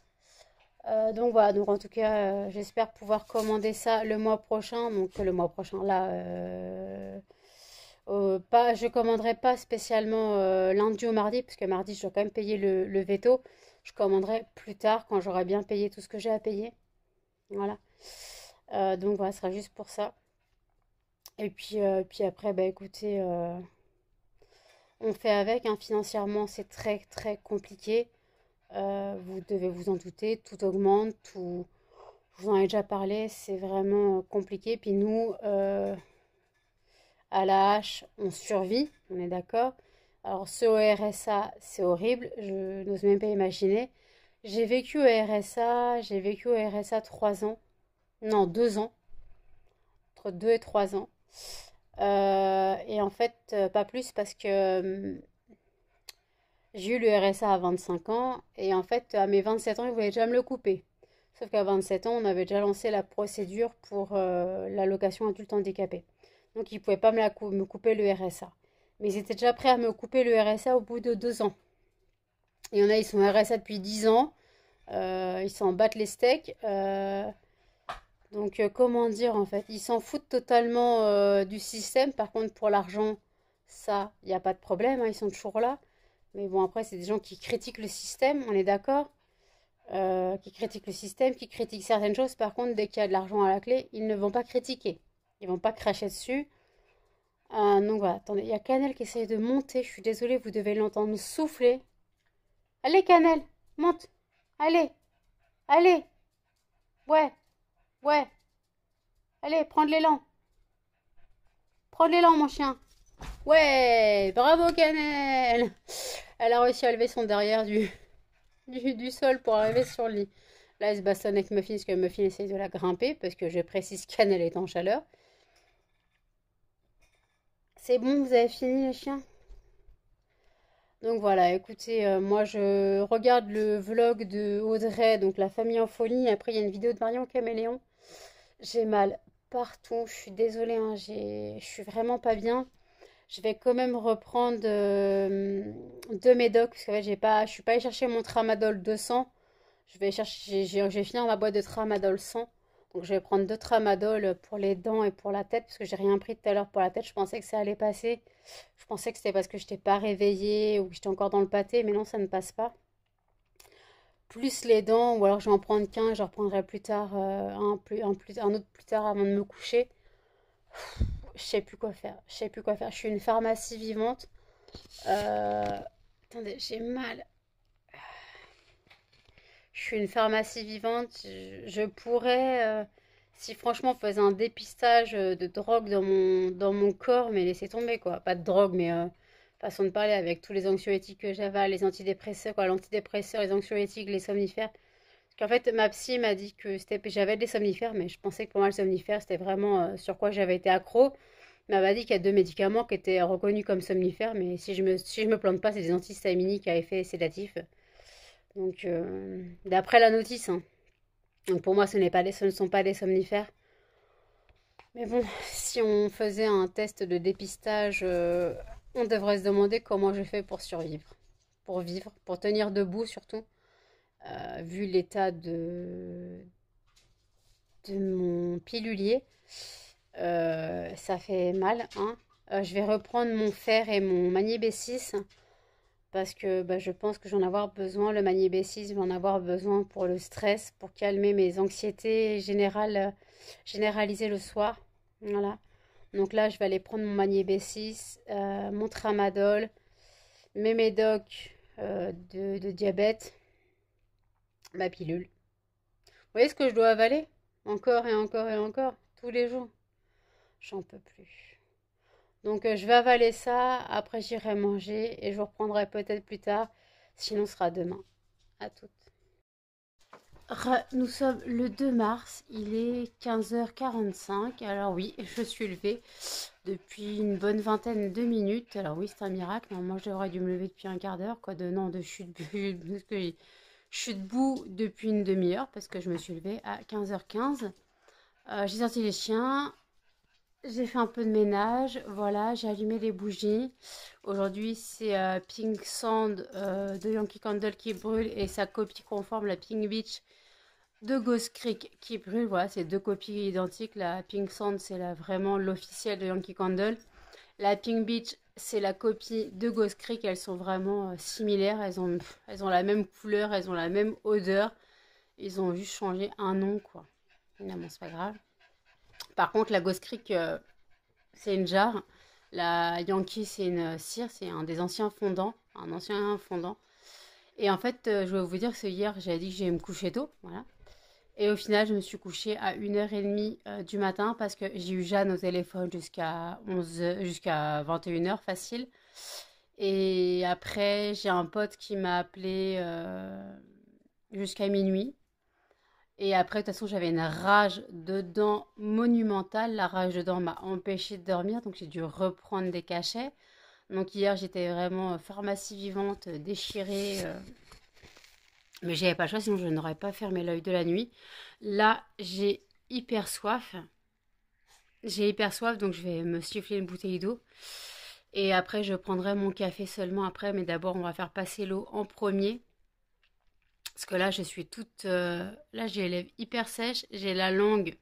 Speaker 1: Donc voilà, donc en tout cas, j'espère pouvoir commander ça le mois prochain. Donc le mois prochain, là, pas, je commanderai pas spécialement lundi ou mardi, parce que mardi, je dois quand même payer le veto. Je commanderai plus tard quand j'aurai bien payé tout ce que j'ai à payer. Voilà. Donc voilà, ce sera juste pour ça. Et puis après, bah écoutez, on fait avec, hein. Financièrement, c'est très très compliqué. Vous devez vous en douter, tout augmente, tout. Je vous en ai déjà parlé, c'est vraiment compliqué. Puis nous, à la hache, on survit, on est d'accord. Alors ce au RSA, c'est horrible, je n'ose même pas imaginer. J'ai vécu au RSA 3 ans, non 2 ans, entre 2 et 3 ans. Et en fait, pas plus parce que j'ai eu le RSA à 25 ans et en fait, à mes 27 ans, ils voulaient déjà me le couper. Sauf qu'à 27 ans, on avait déjà lancé la procédure pour l'allocation adulte handicapé. Donc, ils ne pouvaient pas me couper le RSA. Mais ils étaient déjà prêts à me couper le RSA au bout de 2 ans. Il y en a, ils sont RSA depuis 10 ans. Ils s'en battent les steaks. Donc, comment dire en fait? Ils s'en foutent totalement du système. Par contre, pour l'argent, ça, il n'y a pas de problème, hein, ils sont toujours là. Mais bon, après, c'est des gens qui critiquent le système, on est d'accord? Qui critiquent le système, qui critiquent certaines choses. Par contre, dès qu'il y a de l'argent à la clé, ils ne vont pas critiquer. Ils vont pas cracher dessus. Donc voilà, attendez, il y a Canel qui essaye de monter. Je suis désolée, vous devez l'entendre souffler. Allez, Canel, monte. Allez, allez. Ouais, ouais. Allez, prends de l'élan. Prends de l'élan, mon chien. Ouais, bravo, Canel. Elle a réussi à lever son derrière du sol pour arriver sur le lit. Là, elle se bastonne avec Muffin parce que Muffin essaye de la grimper parce que je précise qu'Anne est en chaleur. C'est bon, vous avez fini les chiens? Donc voilà, écoutez, moi je regarde le vlog de Audrey, donc la famille en folie. Après, il y a une vidéo de Marion Caméléon. J'ai mal partout. Je suis désolée, hein, je suis vraiment pas bien. Je vais quand même reprendre deux médocs parce qu'en fait, je suis pas allée chercher mon Tramadol 200. Je vais chercher, j'ai fini ma boîte de Tramadol 100. Donc je vais prendre deux Tramadol pour les dents et pour la tête parce que j'ai rien pris tout à l'heure pour la tête. Je pensais que ça allait passer. Je pensais que c'était parce que je n'étais pas réveillée ou que j'étais encore dans le pâté, mais non, ça ne passe pas. Plus les dents, ou alors je vais en prendre qu'un, je reprendrai plus tard un autre plus tard avant de me coucher. Je sais plus quoi faire. Je sais plus quoi faire. Je suis une pharmacie vivante. Euh, Attendez, j'ai mal. Je suis une pharmacie vivante. Je pourrais, si franchement on faisait un dépistage de drogue dans mon corps, mais laissez tomber quoi. Pas de drogue, mais façon de parler avec tous les anxiolytiques que j'avale, les antidépresseurs, quoi, l'antidépresseur, les anxiolytiques, les somnifères. Parce qu'en fait, ma psy m'a dit que j'avais des somnifères, mais je pensais que pour moi le somnifère c'était vraiment sur quoi j'avais été accro. Elle m'a dit qu'il y a deux médicaments qui étaient reconnus comme somnifères, mais si je me plante pas, c'est des antihistaminiques à effet sédatif. Donc, d'après la notice, hein. Donc pour moi, ce ne sont pas des somnifères. Mais bon, si on faisait un test de dépistage, on devrait se demander comment je fais pour survivre. Pour vivre, pour tenir debout surtout, vu l'état de mon pilulier. Ça fait mal, hein. Je vais reprendre mon fer et mon magné-B6 parce que bah, je pense que j'en ai avoir besoin. Le magné-B6, je vais en avoir besoin pour le stress, pour calmer mes anxiétés généralisées le soir. Voilà. Donc là, je vais aller prendre mon magné-B6, mon tramadol, mes médocs de diabète, ma pilule. Vous voyez ce que je dois avaler? Encore et encore et encore, tous les jours. J'en peux plus. Donc je vais avaler ça, après j'irai manger et je vous reprendrai peut-être plus tard, sinon ce sera demain. À toutes. Nous sommes le 2 mars, il est 15h45. Alors oui, je suis levée depuis une bonne vingtaine de minutes. Alors oui, c'est un miracle. Normalement, j'aurais dû me lever depuis un quart d'heure. Quoi de non, de je suis debout, parce que je suis debout depuis une demi-heure parce que je me suis levée à 15h15. J'ai sorti les chiens, j'ai fait un peu de ménage. Voilà, j'ai allumé les bougies. Aujourd'hui, c'est Pink Sand de Yankee Candle qui brûle et sa copie conforme, la Pink Beach de Ghost Creek qui brûle. Voilà, c'est deux copies identiques. La Pink Sand, c'est vraiment l'officiel de Yankee Candle. La Pink Beach, c'est la copie de Ghost Creek. Elles sont vraiment similaires. Elles ont la même couleur, elles ont la même odeur. Ils ont juste changé un nom, quoi. Finalement, c'est pas grave. Par contre, la Ghost Creek, c'est une jarre. La Yankee, c'est une cire. C'est un des anciens fondants. Un ancien fondant. Et en fait, je vais vous dire que hier, j'avais dit que j'allais me coucher tôt. Voilà. Et au final, je me suis couchée à 1h30 du matin parce que j'ai eu Jeanne au téléphone jusqu'à 21h facile. Et après, j'ai un pote qui m'a appelé jusqu'à minuit. Et après, de toute façon, j'avais une rage de dents monumentale. La rage de dents m'a empêché de dormir, donc j'ai dû reprendre des cachets. Donc hier, j'étais vraiment pharmacie vivante, déchirée. Mais j'avais pas le choix, sinon je n'aurais pas fermé l'œil de la nuit. Là, j'ai hyper soif. J'ai hyper soif, donc je vais me siffler une bouteille d'eau. Et après, je prendrai mon café seulement après. Mais d'abord, on va faire passer l'eau en premier. Parce que là, je suis toute... là, j'ai les lèvres hyper sèches. J'ai la langue...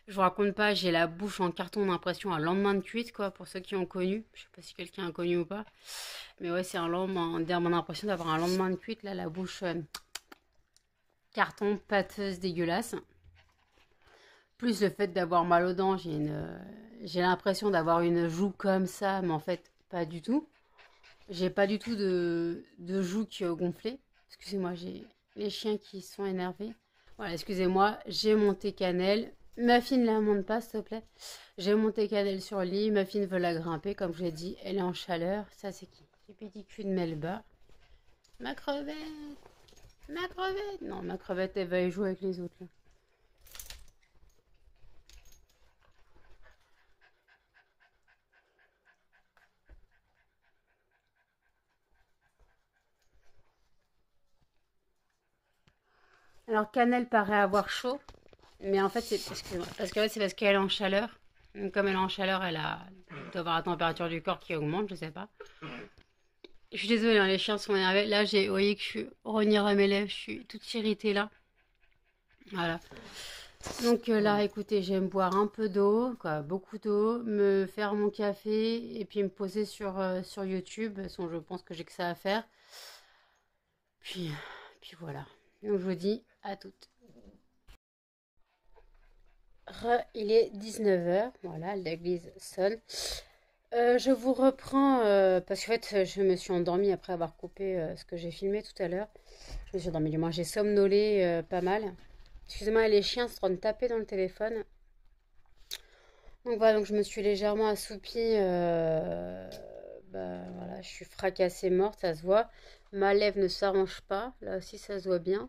Speaker 1: Je vous raconte pas, j'ai la bouche en carton d'impression à lendemain de cuite, quoi, pour ceux qui ont connu. Je sais pas si quelqu'un a connu ou pas. Mais ouais, c'est un lendemain... Mon impression d'avoir un lendemain de cuite. Là, la bouche... carton, pâteuse, dégueulasse. Plus le fait d'avoir mal aux dents, j'ai l'impression d'avoir une joue comme ça, mais en fait, pas du tout. J'ai pas du tout de joue qui est gonflée. Excusez-moi, j'ai les chiens qui sont énervés. Voilà, excusez-moi, j'ai monté cannelle. Ma fille ne la monte pas, s'il te plaît. J'ai monté cannelle sur le lit. Ma fille veut la grimper, comme je l'ai dit. Elle est en chaleur. Ça, c'est qui? C'est petit cul de Melba. Ma crevette! Ma crevette! Non, ma crevette, elle va y jouer avec les autres, là. Alors, cannelle paraît avoir chaud. Mais en fait, c'est parce qu'elle est en chaleur. Donc, comme elle est en chaleur, elle doit avoir la température du corps qui augmente, je sais pas. Je suis désolée, hein, les chiens sont énervés. Là, vous voyez que je suis rognée à mes lèvres, je suis toute irritée là. Voilà. Donc là, écoutez, je vais me boire un peu d'eau, quoi, beaucoup d'eau, me faire mon café et puis me poser sur YouTube. De toute façon, je pense que j'ai que ça à faire. Puis, puis voilà. Donc je vous dis à toutes. Il est 19h, voilà, l'église sonne. Je vous reprends parce qu'en fait, je me suis endormie après avoir coupé ce que j'ai filmé tout à l'heure. Je me suis endormie, du moins, j'ai somnolé pas mal. Excusez-moi, les chiens se sont tapés dans le téléphone. Donc voilà, donc je me suis légèrement assoupie. Bah, voilà, je suis fracassée morte, ça se voit. Ma lèvre ne s'arrange pas, là aussi ça se voit bien.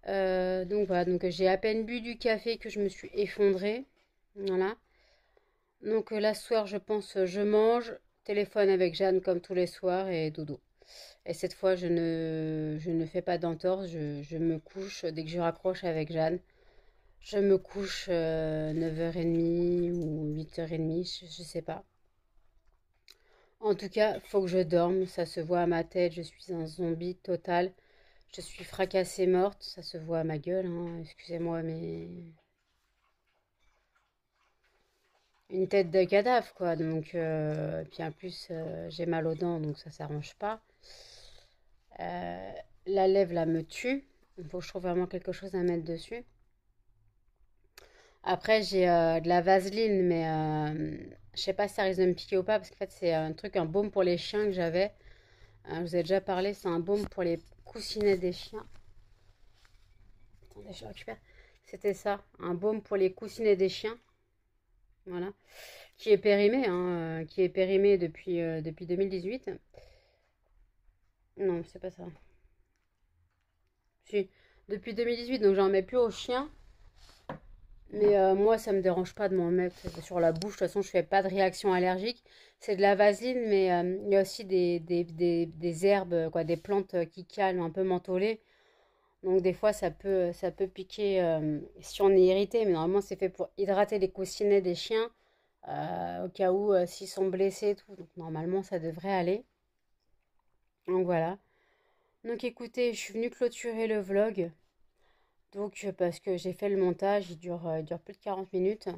Speaker 1: Donc voilà, donc j'ai à peine bu du café que je me suis effondrée. Voilà. Donc là, ce soir, je pense, je mange, téléphone avec Jeanne comme tous les soirs et dodo. Et cette fois, je ne fais pas d'entorse, je me couche dès que je raccroche avec Jeanne. Je me couche 9h30 ou 8h30, je sais pas. En tout cas, faut que je dorme, ça se voit à ma tête, je suis un zombie total. Je suis fracassée morte, ça se voit à ma gueule, hein, excusez-moi, mais une tête de cadavre, quoi. Donc, puis en plus, j'ai mal aux dents, donc ça s'arrange pas. Euh, la lèvre, là, me tue. Il faut que je trouve vraiment quelque chose à mettre dessus. Après, j'ai de la vaseline, mais je sais pas si ça risque de me piquer ou pas, parce qu'en fait, c'est un truc, un baume pour les chiens que j'avais. Je vous ai déjà parlé, c'est un baume pour les coussinets des chiens. Attendez, je récupère. C'était ça, un baume pour les coussinets des chiens. Voilà. Qui est périmé, hein, qui est périmé depuis 2018. Non, c'est pas ça. Si. depuis 2018, donc j'en mets plus aux chiens. Mais moi, ça me dérange pas de m'en mettre sur la bouche. De toute façon, je fais pas de réaction allergique. C'est de la vaseline, mais il y a aussi des herbes, quoi, des plantes qui calment, un peu mentholées. Donc des fois, ça peut piquer si on est irrité. Mais normalement, c'est fait pour hydrater les coussinets des chiens, au cas où s'ils sont blessés et tout. Donc normalement, ça devrait aller. Donc voilà. Donc écoutez, je suis venue clôturer le vlog. Donc parce que j'ai fait le montage, il dure plus de 40 minutes.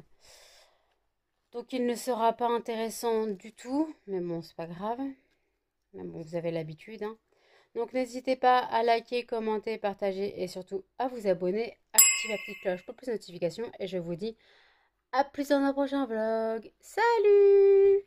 Speaker 1: Donc il ne sera pas intéressant du tout, mais bon, c'est pas grave. Mais bon, vous avez l'habitude, hein. Donc n'hésitez pas à liker, commenter, partager et surtout à vous abonner, activer la petite cloche pour plus de notifications et je vous dis à plus dans un prochain vlog. Salut!